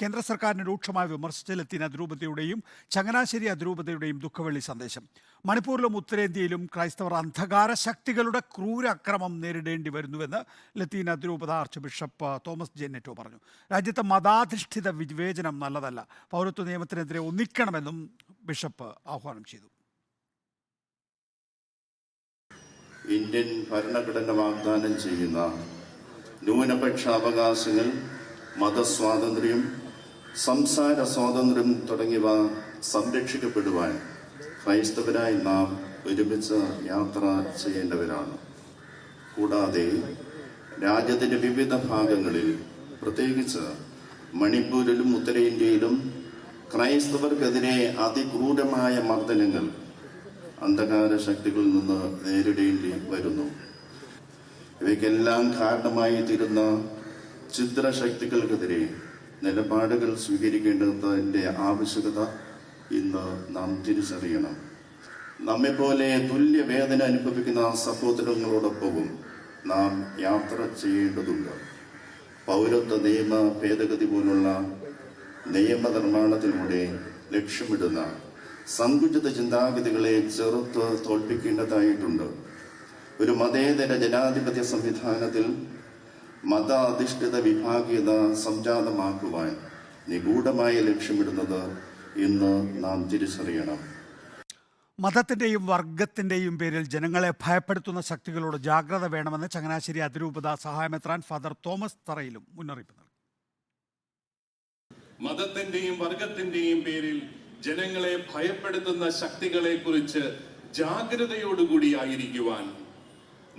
കേന്ദ്ര സർക്കാരിനെ രൂക്ഷമായി വിമർശിച്ച് ലത്തീൻ അതിരൂപതയുടെയും ചങ്ങനാശ്ശേരി അതിരൂപതയുടെയും ദുഃഖവെള്ളി സന്ദേശം. മണിപ്പൂരിലും ഉത്തരേന്ത്യയിലും ക്രൈസ്തവർ അന്ധകാര ശക്തികളുടെ ക്രൂര അക്രമം നേരിടേണ്ടി വരുന്നുവെന്ന് ലത്തീൻ അതിരൂപത ആർച്ച് ബിഷപ്പ് തോമസ് ജെ നെറ്റോ പറഞ്ഞു. രാജ്യത്തെ മതാധിഷ്ഠിത വിവേചനം നല്ലതല്ല, പൗരത്വ നിയമത്തിനെതിരെ ഒന്നിക്കണമെന്നും ബിഷപ്പ് ആഹ്വാനം ചെയ്തു. ഇന്ത്യൻ ഭരണഘടന വാഗ്ദാനം ചെയ്യുന്ന ന്യൂനപക്ഷ അവകാശങ്ങൾ, മതസ്വാതന്ത്ര്യം, സംസാര സ്വാതന്ത്ര്യം തുടങ്ങിയവ സംരക്ഷിക്കപ്പെടുവാൻ ക്രൈസ്തവരായി നാം ഒരുമിച്ച് യാത്ര ചെയ്യേണ്ടവരാണ്. കൂടാതെ രാജ്യത്തിൻ്റെ വിവിധ ഭാഗങ്ങളിൽ, പ്രത്യേകിച്ച് മണിപ്പൂരിലും ഉത്തരേന്ത്യയിലും ക്രൈസ്തവർക്കെതിരെ അതിക്രൂരമായ മർദ്ദനങ്ങൾ അന്ധകാര ശക്തികളിൽ നിന്ന് നേരിടേണ്ടി വരുന്നു. ഇവയ്ക്കെല്ലാം കാരണമായി തീരുന്ന ചിദ്രശക്തികൾക്കെതിരെ നിലപാടുകൾ സ്വീകരിക്കേണ്ടതിൻ്റെ ആവശ്യകത ഇന്ന് നാം തിരിച്ചറിയണം. നമ്മെപ്പോലെ തുല്യവേദന അനുഭവിക്കുന്ന സഹോദരങ്ങളോടൊപ്പവും നാം യാത്ര ചെയ്യേണ്ടതുണ്ട്. പൗരത്വ നിയമ ഭേദഗതി പോലുള്ള നിയമനിർമ്മാണത്തിലൂടെ ലക്ഷ്യമിടുന്ന സങ്കുചിത ചിന്താഗതികളെ ചെറുത്ത് തോൽപ്പിക്കേണ്ടതായിട്ടുണ്ട്. ഒരു മതേതര ജനാധിപത്യ സംവിധാനത്തിൽ മത അധിഷ്ഠിത വിഭാഗീയത സംജാതമാക്കുവാൻ നിഗൂഢമായി ലക്ഷ്യമിടുന്നത് ഇന്ന് നാം തിരിച്ചറിയണം. മതത്തിൻ്റെയും വർഗത്തിൻ്റെയും പേരിൽ ജനങ്ങളെ ഭയപ്പെടുത്തുന്ന ശക്തികളോട് ജാഗ്രത വേണമെന്ന് ചങ്ങനാശ്ശേരി അതിരൂപത സഹായമെത്രാൻ ഫാദർ തോമസ് തറയിലും മുന്നറിയിപ്പ് നൽകി. മതത്തിന്റെയും വർഗത്തിന്റെയും പേരിൽ ജനങ്ങളെ ഭയപ്പെടുത്തുന്ന ശക്തികളെ കുറിച്ച് ജാഗ്രതയോടുകൂടി ആയിരിക്കുവാൻ,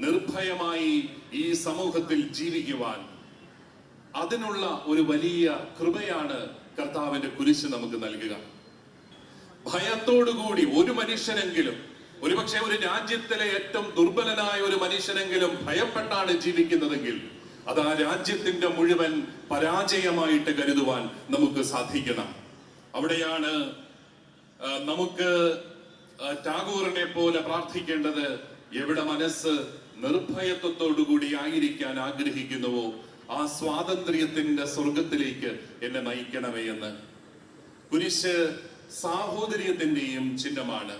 നിർഭയമായി ഈ സമൂഹത്തിൽ ജീവിക്കുവാൻ, അതിനുള്ള ഒരു വലിയ കൃപയാണ് കർത്താവിന്റെ കുരിശ് നമുക്ക് നൽകുക. ഭയത്തോടുകൂടി ഒരു മനുഷ്യനെങ്കിലും, ഒരുപക്ഷെ ഒരു രാജ്യത്തിലെ ഏറ്റവും ദുർബലനായ ഒരു മനുഷ്യനെങ്കിലും ഭയപ്പെട്ടാണ് ജീവിക്കുന്നതെങ്കിൽ അത് ആ രാജ്യത്തിന്റെ മുഴുവൻ പരാജയമായിട്ട് കരുതുവാൻ നമുക്ക് സാധിക്കണം. അവിടെയാണ് നമുക്ക് ടാഗോറിനെ പോലെ പ്രാർത്ഥിക്കേണ്ടത്. എവിടെ മനസ്സ് നിർഭയത്വത്തോടുകൂടി ആയിരിക്കാൻ ആഗ്രഹിക്കുന്നുവോ ആ സ്വാതന്ത്ര്യത്തിന്റെ സ്വർഗത്തിലേക്ക് എന്നെ നയിക്കണമേ എന്ന്. കുരിശ് സാഹോദര്യത്തിന്റെയും ചിഹ്നമാണ്.